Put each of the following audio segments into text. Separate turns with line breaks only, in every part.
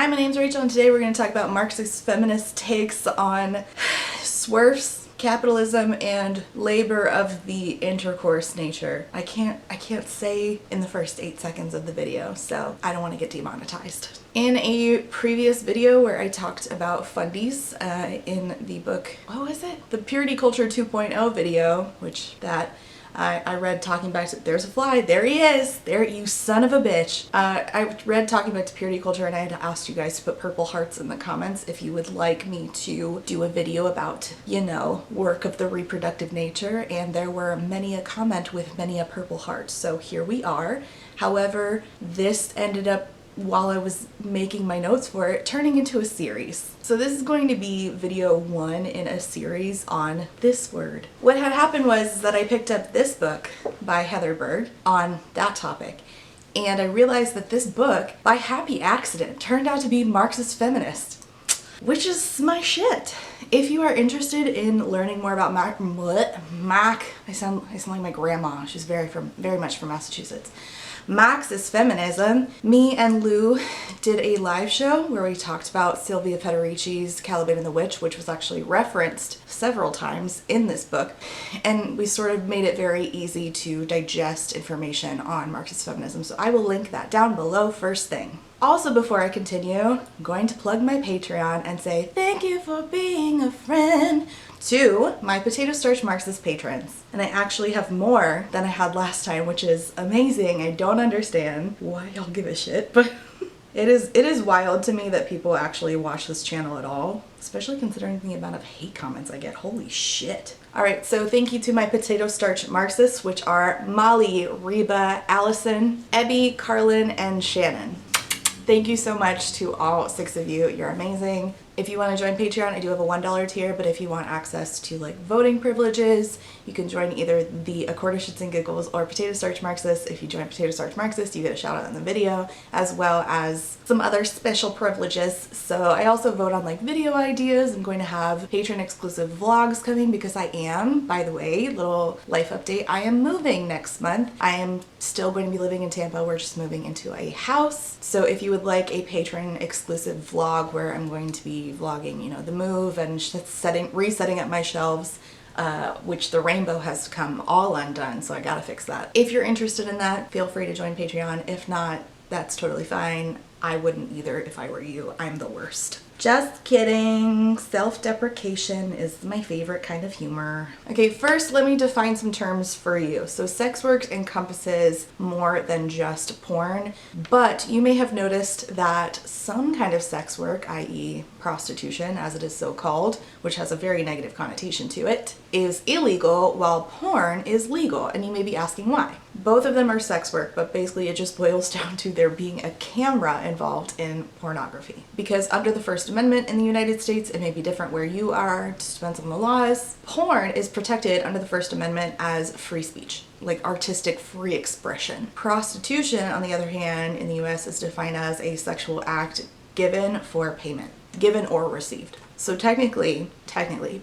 Hi, my name's Rachel and today we're going to talk about Marxist feminist takes on SWERFs, capitalism, and labor of the intercourse nature. I can't say in the first 8 seconds of the video, so I don't want to get demonetized. In a previous video where I talked about fundies in the book, what was it? The Purity Culture 2.0 video, which I read Talking Back to, there's a fly, there he is, there, you son of a bitch. I read Talking Back to Purity Culture and I had asked you guys to put purple hearts in the comments if you would like me to do a video about, you know, work of the reproductive nature, and there were many a comment with many a purple heart, so here we are. However, this ended up, while I was making my notes for it, turning into a series. So this is going to be video 1 in a series on this word. What had happened was that I picked up this book by Heather Berg on that topic, and I realized that this book, by happy accident, turned out to be Marxist feminist, which is my shit. If you are interested in learning more about I sound like my grandma. She's very much from Massachusetts. Marxist feminism. Me and Lou did a live show where we talked about Sylvia Federici's Caliban and the Witch, which was actually referenced several times in this book, and we sort of made it very easy to digest information on Marxist feminism, so I will link that down below first thing. Also, before I continue, I'm going to plug my Patreon and say thank you for being a friend to my potato starch Marxist patrons. And I actually have more than I had last time, which is amazing. I don't understand why y'all give a shit, but it is wild to me that people actually watch this channel at all, especially considering the amount of hate comments I get. Holy shit. Alright, so thank you to my potato starch Marxists, which are Molly, Reba, Allison, Ebby, Carlin, and Shannon. Thank you so much to all 6 of you. You're amazing. If you want to join Patreon, I do have a $1 tier, but if you want access to like voting privileges, you can join either the A Quarter Shits and Giggles or Potato Starch Marxist. If you join Potato Starch Marxist, you get a shout out in the video, as well as some other special privileges. So I also vote on like video ideas. I'm going to have patron exclusive vlogs coming because I am, by the way, little life update, I am moving next month. I am still going to be living in Tampa. We're just moving into a house. So if you would like a patron exclusive vlog where I'm going to be vlogging, you know, the move and resetting up my shelves, which the rainbow has come all undone, so I gotta fix that. If you're interested in that, feel free to join Patreon. If not, that's totally fine. I wouldn't either if I were you. I'm the worst. Just kidding. Self-deprecation is my favorite kind of humor. Okay, first let me define some terms for you. So sex work encompasses more than just porn, but you may have noticed that some kind of sex work, i.e. prostitution as it is so called, which has a very negative connotation to it, is illegal while porn is legal. And you may be asking why. Both of them are sex work, but basically it just boils down to there being a camera involved in pornography. Because under the First Amendment in the United States, it may be different where you are, it just depends on the laws. Porn is protected under the First Amendment as free speech, like artistic free expression. Prostitution, on the other hand, in the US is defined as a sexual act given for payment, given or received. So technically,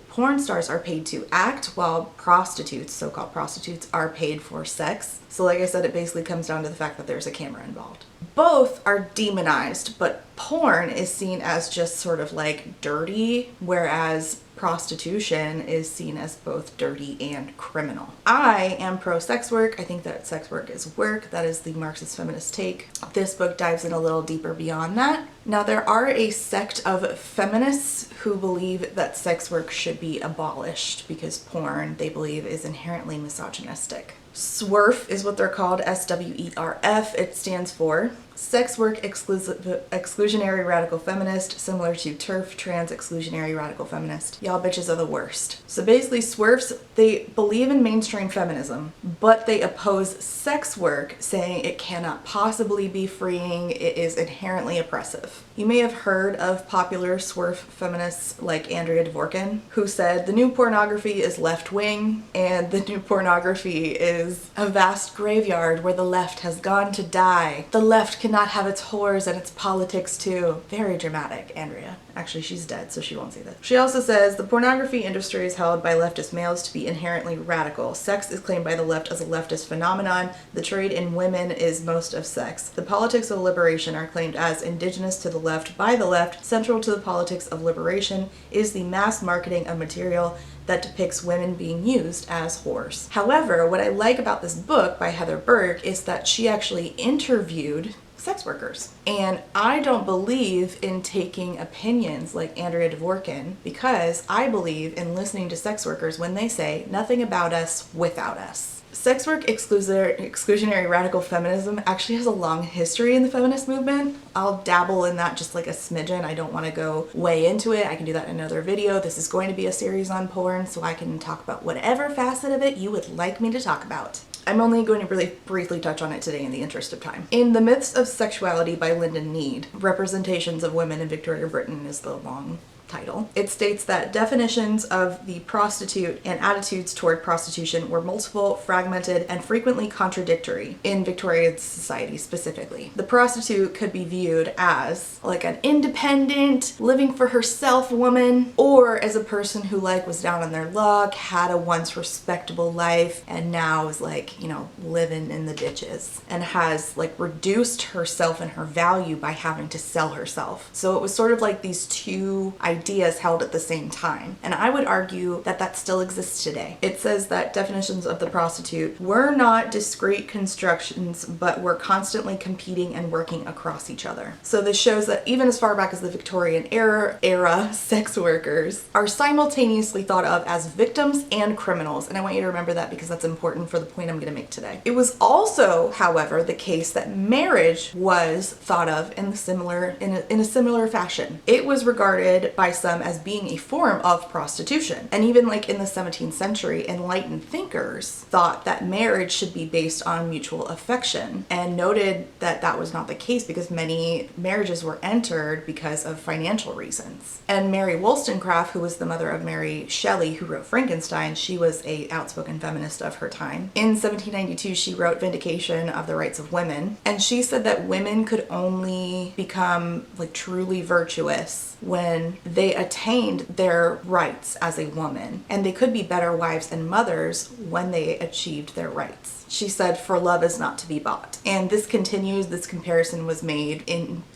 porn stars are paid to act while prostitutes, so-called prostitutes, are paid for sex. So like I said, it basically comes down to the fact that there's a camera involved. Both are demonized, but porn is seen as just sort of like dirty, whereas prostitution is seen as both dirty and criminal. I am pro-sex work. I think that sex work is work. That is the Marxist feminist take. This book dives in a little deeper beyond that. Now, there are a sect of feminists who believe that sex work should be abolished because porn, they believe, is inherently misogynistic. SWERF is what they're called, SWERF. It stands for Sex Work Exclusionary Radical Feminist, similar to TERF, Trans Exclusionary Radical Feminist. Y'all bitches are the worst. So basically, SWERFs, they believe in mainstream feminism, but they oppose sex work, saying it cannot possibly be freeing, it is inherently oppressive. You may have heard of popular SWERF feminists like Andrea Dworkin, who said the new pornography is left-wing, and the new pornography is a vast graveyard where the left has gone to die. The left can cannot have its whores and its politics too. Very dramatic, Andrea. Actually, she's dead, so she won't say that. She also says, the pornography industry is held by leftist males to be inherently radical. Sex is claimed by the left as a leftist phenomenon. The trade in women is most of sex. The politics of liberation are claimed as indigenous to the left by the left. Central to the politics of liberation is the mass marketing of material that depicts women being used as whores. However, what I like about this book by Heather Burke is that she actually interviewed sex workers. And I don't believe in taking opinions like Andrea Dworkin, because I believe in listening to sex workers when they say nothing about us without us. Sex work exclusionary radical feminism actually has a long history in the feminist movement. I'll dabble in that just like a smidgen. I don't want to go way into it. I can do that in another video. This is going to be a series on porn, so I can talk about whatever facet of it you would like me to talk about. I'm only going to really briefly touch on it today in the interest of time. In The Myths of Sexuality by Lyndon Need, Representations of Women in Victorian Britain is the long title. It states that definitions of the prostitute and attitudes toward prostitution were multiple, fragmented, and frequently contradictory in Victorian society specifically. The prostitute could be viewed as like an independent, living for herself woman, or as a person who like was down on their luck, had a once respectable life, and now is like, you know, living in the ditches, and has like reduced herself and her value by having to sell herself. So it was sort of like these two ideas held at the same time. And I would argue that that still exists today. It says that definitions of the prostitute were not discrete constructions, but were constantly competing and working across each other. So this shows that even as far back as the Victorian era, sex workers are simultaneously thought of as victims and criminals. And I want you to remember that because that's important for the point I'm going to make today. It was also, however, the case that marriage was thought of in a similar fashion. It was regarded by some as being a form of prostitution. And even like in the 17th century, enlightened thinkers thought that marriage should be based on mutual affection, and noted that that was not the case because many marriages were entered because of financial reasons. And Mary Wollstonecraft, who was the mother of Mary Shelley, who wrote Frankenstein, she was an outspoken feminist of her time. In 1792, she wrote Vindication of the Rights of Women, and she said that women could only become like truly virtuous when they attained their rights as a woman, and they could be better wives and mothers when they achieved their rights. She said, for love is not to be bought. And this continues, this comparison was made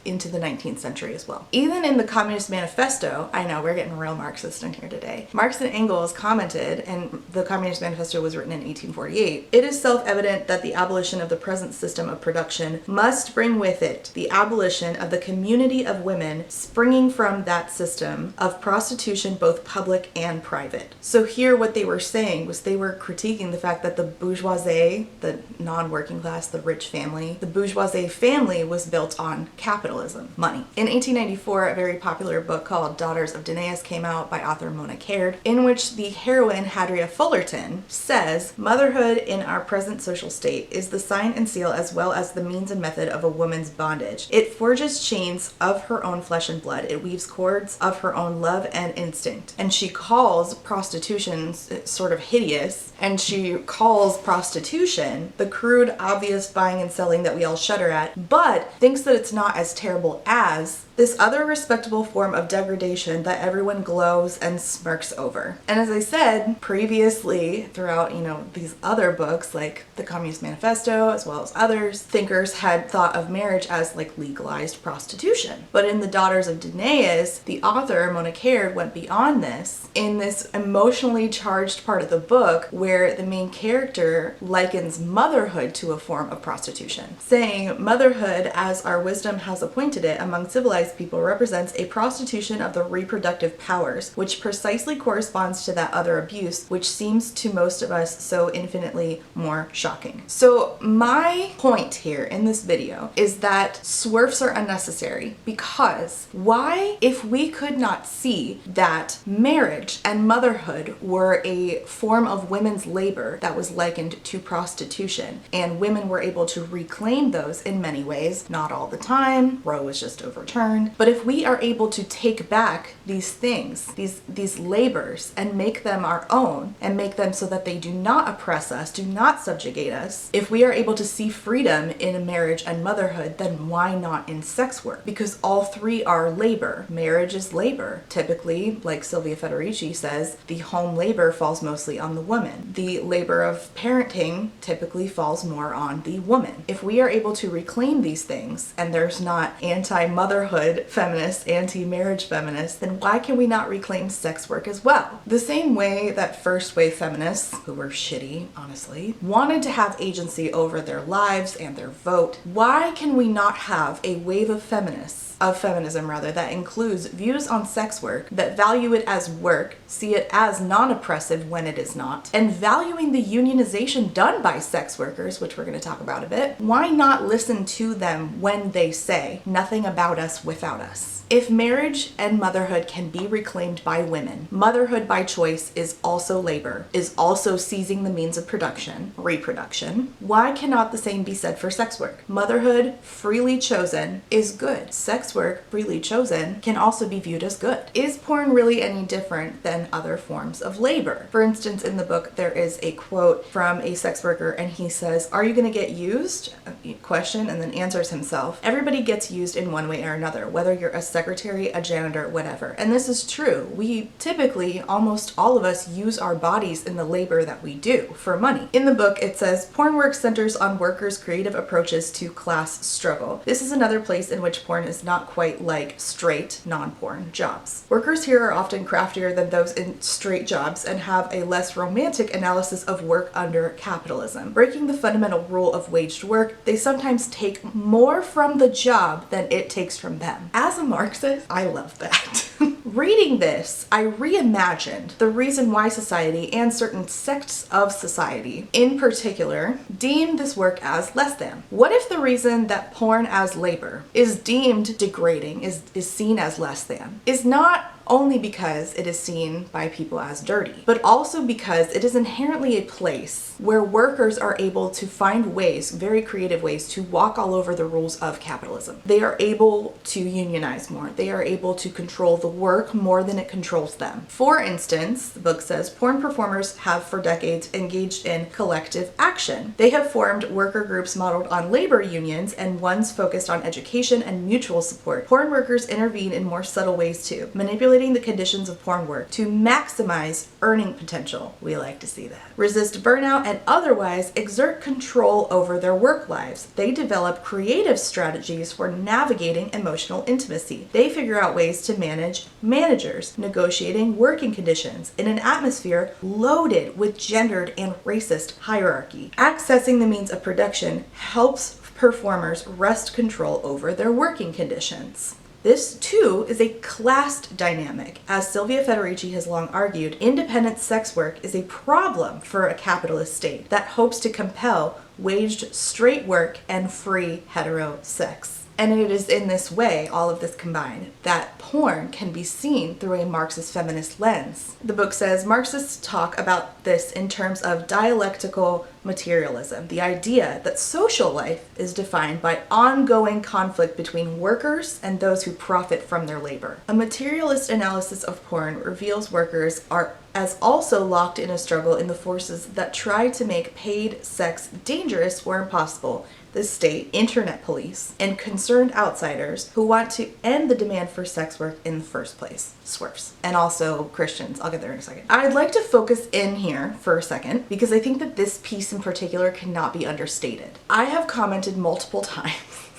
into the 19th century as well. Even in the Communist Manifesto, I know we're getting real Marxist in here today, Marx and Engels commented, and the Communist Manifesto was written in 1848, it is self-evident that the abolition of the present system of production must bring with it the abolition of the community of women springing from that system of prostitution, both public and private. So here what they were saying was they were critiquing the fact that the bourgeoisie, the non-working class, the rich family, the bourgeoisie family was built on capitalism, money. In 1894, a very popular book called Daughters of Danaus came out by author Mona Caird, in which the heroine Hadria Fullerton says, motherhood in our present social state is the sign and seal as well as the means and method of a woman's bondage. It forges chains of her own flesh and blood. It weaves cords of her own love and instinct. And she calls prostitution sort of hideous, and she calls prostitution the crude, obvious buying and selling that we all shudder at, but thinks that it's not as terrible as this other respectable form of degradation that everyone glows and smirks over. And as I said previously throughout, these other books like the Communist Manifesto as well as others, thinkers had thought of marriage as like legalized prostitution. But in the Daughters of Danaus, the author, Mona Caird, went beyond this in this emotionally charged part of the book where the main character likens motherhood to a form of prostitution, saying motherhood, as our wisdom has appointed it among civilized people, represents a prostitution of the reproductive powers, which precisely corresponds to that other abuse, which seems to most of us so infinitely more shocking. So my point here in this video is that SWERFs are unnecessary, because why, if we could not see that marriage and motherhood were a form of women's labor that was likened to prostitution, and women were able to reclaim those in many ways, not all the time, Roe was just overturned, porn. But if we are able to take back these things, these labors, and make them our own, and make them so that they do not oppress us, do not subjugate us, if we are able to see freedom in marriage and motherhood, then why not in sex work? Because all three are labor. Marriage is labor. Typically, like Sylvia Federici says, the home labor falls mostly on the woman. The labor of parenting typically falls more on the woman. If we are able to reclaim these things, and there's not anti-motherhood feminists, anti-marriage feminists, then why can we not reclaim sex work as well? The same way that first wave feminists, who were shitty, honestly, wanted to have agency over their lives and their vote, why can we not have a wave of feminism that includes views on sex work that value it as work, see it as non-oppressive when it is not, and valuing the unionization done by sex workers, which we're going to talk about a bit? Why not listen to them when they say nothing about us without us? If marriage and motherhood can be reclaimed by women, motherhood by choice is also labor, is also seizing the means of production, reproduction. Why cannot the same be said for sex work? Motherhood, freely chosen, is good. Sex work, freely chosen, can also be viewed as good. Is porn really any different than other forms of labor? For instance, in the book, there is a quote from a sex worker, and he says, "Are you going to get used?" Question, and then answers himself. Everybody gets used in one way or another, whether you're a secretary, a janitor, whatever. And this is true. We typically, almost all of us, use our bodies in the labor that we do for money. In the book, it says, porn work centers on workers' creative approaches to class struggle. This is another place in which porn is not quite like straight, non-porn jobs. Workers here are often craftier than those in straight jobs and have a less romantic analysis of work under capitalism. Breaking the fundamental rule of waged work, they sometimes take more from the job than it takes from them. As a Marxist, I love that. Reading this, I reimagined the reason why society and certain sects of society in particular deem this work as less than. What if the reason that porn as labor is deemed degrading, is seen as less than, is not only because it is seen by people as dirty, but also because it is inherently a place where workers are able to find ways, very creative ways, to walk all over the rules of capitalism. They are able to unionize more. They are able to control the work more than it controls them. For instance, the book says, porn performers have for decades engaged in collective action. They have formed worker groups modeled on labor unions and ones focused on education and mutual support. Porn workers intervene in more subtle ways too, manipulating the conditions of porn work to maximize earning potential. We like to see that. Resist burnout and otherwise exert control over their work lives. They develop creative strategies for navigating emotional intimacy. They figure out ways to manage managers, negotiating working conditions in an atmosphere loaded with gendered and racist hierarchy. Accessing the means of production helps performers wrest control over their working conditions. This, too, is a class dynamic. As Sylvia Federici has long argued, independent sex work is a problem for a capitalist state that hopes to compel waged straight work and free hetero sex. And it is in this way, all of this combined, that porn can be seen through a Marxist feminist lens. The book says Marxists talk about this in terms of dialectical materialism, the idea that social life is defined by ongoing conflict between workers and those who profit from their labor. A materialist analysis of porn reveals workers are as also locked in a struggle in the forces that try to make paid sex dangerous or impossible. The state, internet police, and concerned outsiders who want to end the demand for sex work in the first place. SWERFs. And also Christians. I'll get there in a second. I'd like to focus in here for a second because I think that this piece in particular cannot be understated. I have commented multiple times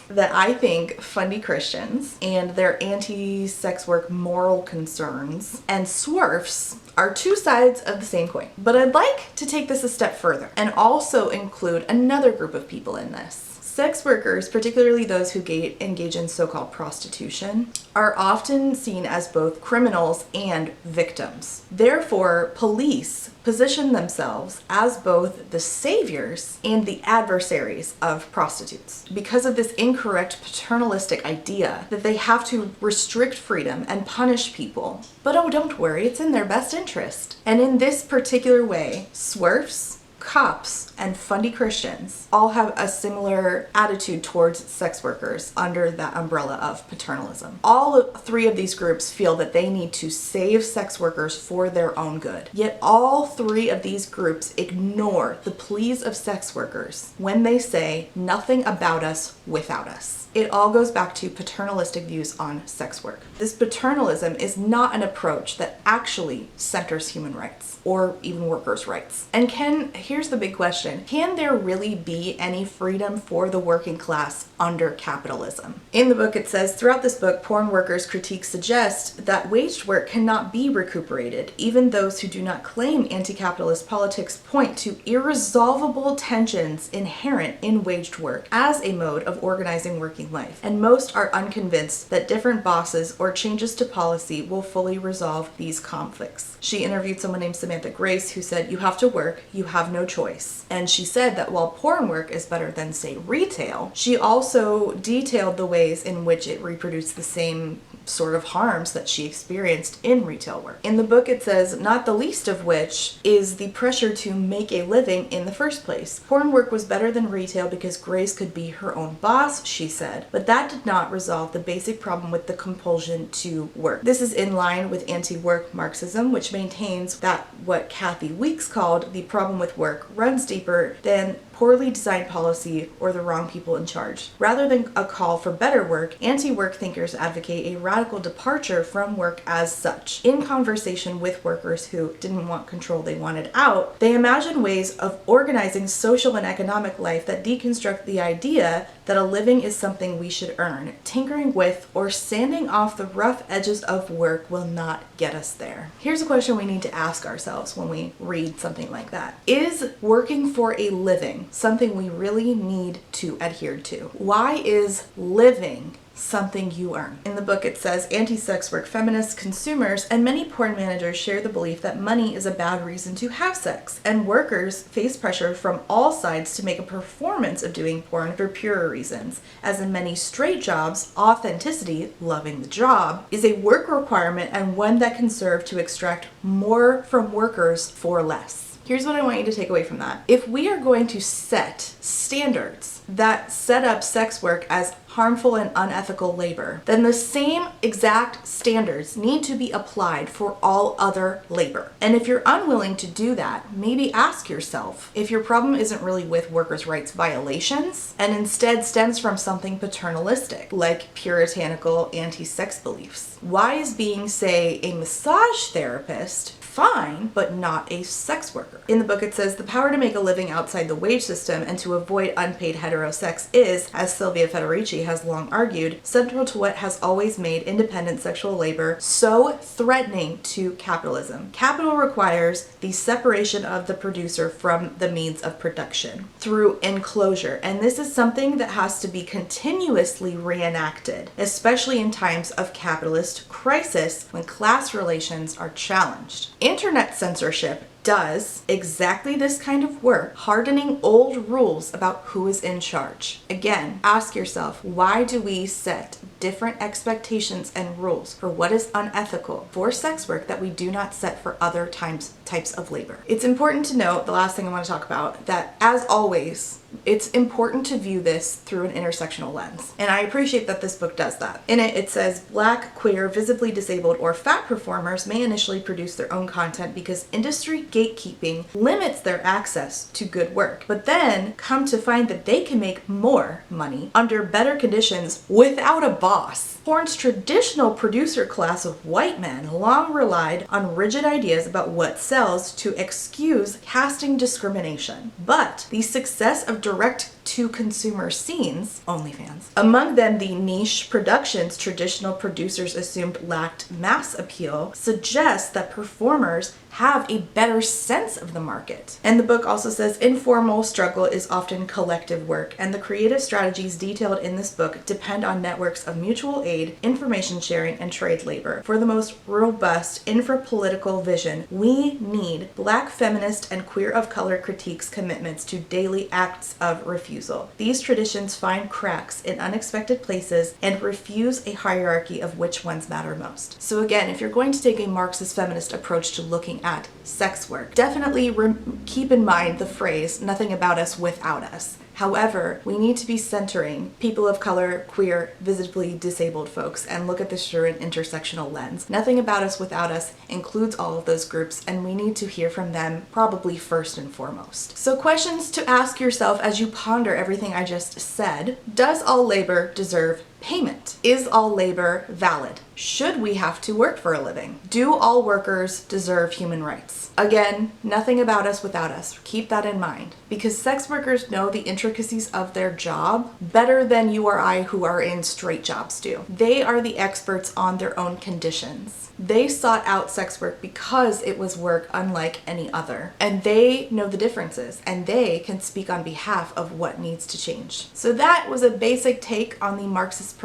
that I think fundy Christians and their anti-sex work moral concerns and SWERFs are two sides of the same coin. But I'd like to take this a step further and also include another group of people in this. Sex workers, particularly those who engage in so-called prostitution, are often seen as both criminals and victims. Therefore, police position themselves as both the saviors and the adversaries of prostitutes because of this incorrect paternalistic idea that they have to restrict freedom and punish people. But oh, don't worry, it's in their best interest. And in this particular way, SWERFs cops and fundy Christians all have a similar attitude towards sex workers under that umbrella of paternalism. All three of these groups feel that they need to save sex workers for their own good. Yet all three of these groups ignore the pleas of sex workers when they say nothing about us without us. It all goes back to paternalistic views on sex work. This paternalism is not an approach that actually centers human rights or even workers' rights. And here's the big question, can there really be any freedom for the working class under capitalism? In the book it says, throughout this book, porn workers' critiques suggest that waged work cannot be recuperated. Even those who do not claim anti-capitalist politics point to irresolvable tensions inherent in waged work as a mode of organizing working life, and most are unconvinced that different bosses or changes to policy will fully resolve these conflicts. She interviewed someone named Samantha Grace who said, you have to work, you have no choice. And she said that while porn work is better than, say, retail, she also detailed the ways in which it reproduced the same sort of harms that she experienced in retail work. In the book it says, not the least of which is the pressure to make a living in the first place. Porn work was better than retail because Grace could be her own boss, she said, but that did not resolve the basic problem with the compulsion to work. This is in line with anti-work Marxism, which maintains that what Kathy Weeks called the problem with work runs deeper than poorly designed policy or the wrong people in charge. Rather than a call for better work, anti-work thinkers advocate a radical departure from work as such. In conversation with workers who didn't want control, they wanted out, they imagine ways of organizing social and economic life that deconstruct the idea that a living is something we should earn. Tinkering with or sanding off the rough edges of work will not get us there. Here's a question we need to ask ourselves when we read something like that. Is working for a living something we really need to adhere to? Why is living something you earn? In the book it says, anti-sex work feminists, consumers, and many porn managers share the belief that money is a bad reason to have sex, and workers face pressure from all sides to make a performance of doing porn for purer reasons. As in many straight jobs, authenticity, loving the job, is a work requirement and one that can serve to extract more from workers for less. Here's what I want you to take away from that. If we are going to set standards that set up sex work as harmful and unethical labor, then the same exact standards need to be applied for all other labor. And if you're unwilling to do that, maybe ask yourself if your problem isn't really with workers' rights violations and instead stems from something paternalistic, like puritanical anti-sex beliefs. Why is being, say, a massage therapist fine, but not a sex worker? In the book it says, the power to make a living outside the wage system and to avoid unpaid heterosex is, as Sylvia Federici has long argued, central to what has always made independent sexual labor so threatening to capitalism. Capital requires the separation of the producer from the means of production through enclosure, and this is something that has to be continuously reenacted, especially in times of capitalist crisis when class relations are challenged. Internet censorship does exactly this kind of work, hardening old rules about who is in charge. Again, ask yourself, why do we set different expectations and rules for what is unethical for sex work that we do not set for other types of labor? It's important to note, the last thing I want to talk about, that as always, it's important to view this through an intersectional lens. And I appreciate that this book does that. In it says, Black, queer, visibly disabled, or fat performers may initially produce their own content because industry gatekeeping limits their access to good work, but then come to find that they can make more money under better conditions without a boss. Porn's traditional producer class of white men long relied on rigid ideas about what sells to excuse casting discrimination. But the success of direct-to-consumer scenes, OnlyFans, among them the niche productions traditional producers assumed lacked mass appeal, suggests that performers have a better sense of the market. And the book also says informal struggle is often collective work, and the creative strategies detailed in this book depend on networks of mutual aid, information sharing, and trade labor. For the most robust infra-political vision, we need Black feminist and queer of color critiques commitments to daily acts of refusal. refusal. These traditions find cracks in unexpected places and refuse a hierarchy of which ones matter most. So again, if you're going to take a Marxist feminist approach to looking at sex work, definitely keep in mind the phrase, nothing about us without us. However, we need to be centering people of color, queer, visibly disabled folks, and look at this through an intersectional lens. Nothing about us without us includes all of those groups, and we need to hear from them probably first and foremost. So questions to ask yourself as you ponder everything I just said. Does all labor deserve payment? Is all labor valid? Should we have to work for a living? Do all workers deserve human rights? Again, nothing about us without us. Keep that in mind, because sex workers know the intricacies of their job better than you or I who are in straight jobs do. They are the experts on their own conditions. They sought out sex work because it was work unlike any other, and they know the differences, and they can speak on behalf of what needs to change. So that was a basic take on the Marxist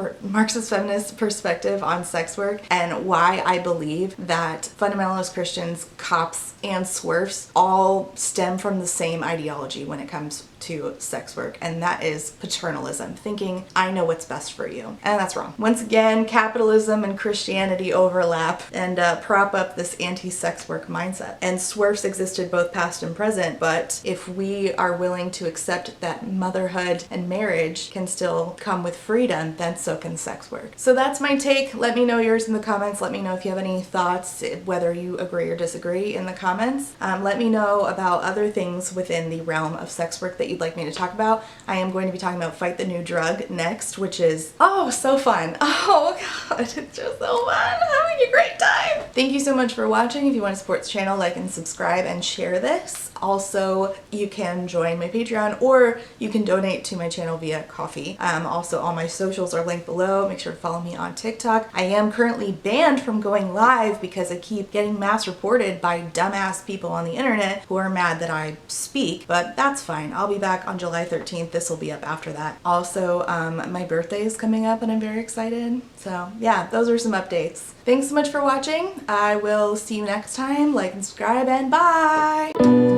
feminist perspective on sex work, and why I believe that fundamentalist Christians, cops, and SWERFs all stem from the same ideology when it comes to sex work, and that is paternalism, thinking I know what's best for you. And that's wrong. Once again, capitalism and Christianity overlap and prop up this anti-sex work mindset. And SWERFs existed both past and present, but if we are willing to accept that motherhood and marriage can still come with freedom, then so can sex work. So that's my take. Let me know yours in the comments. Let me know if you have any thoughts, whether you agree or disagree in the comments. Let me know about other things within the realm of sex work that you'd like me to talk about. I am going to be talking about Fight the New Drug next, which is, oh, so fun. Oh god, it's just so fun. Having a great time. Thank you so much for watching. If you want to support this channel, like and subscribe and share this. Also, you can join my Patreon, or you can donate to my channel via Ko-fi. Also, all my socials are linked below. Make sure to follow me on TikTok. I am currently banned from going live because I keep getting mass reported by dumbass people on the internet who are mad that I speak, but that's fine. I'll be back on July 13th. This will be up after that. Also, my birthday is coming up and I'm very excited. So yeah, those are some updates. Thanks so much for watching. I will see you next time. Like and subscribe, and bye!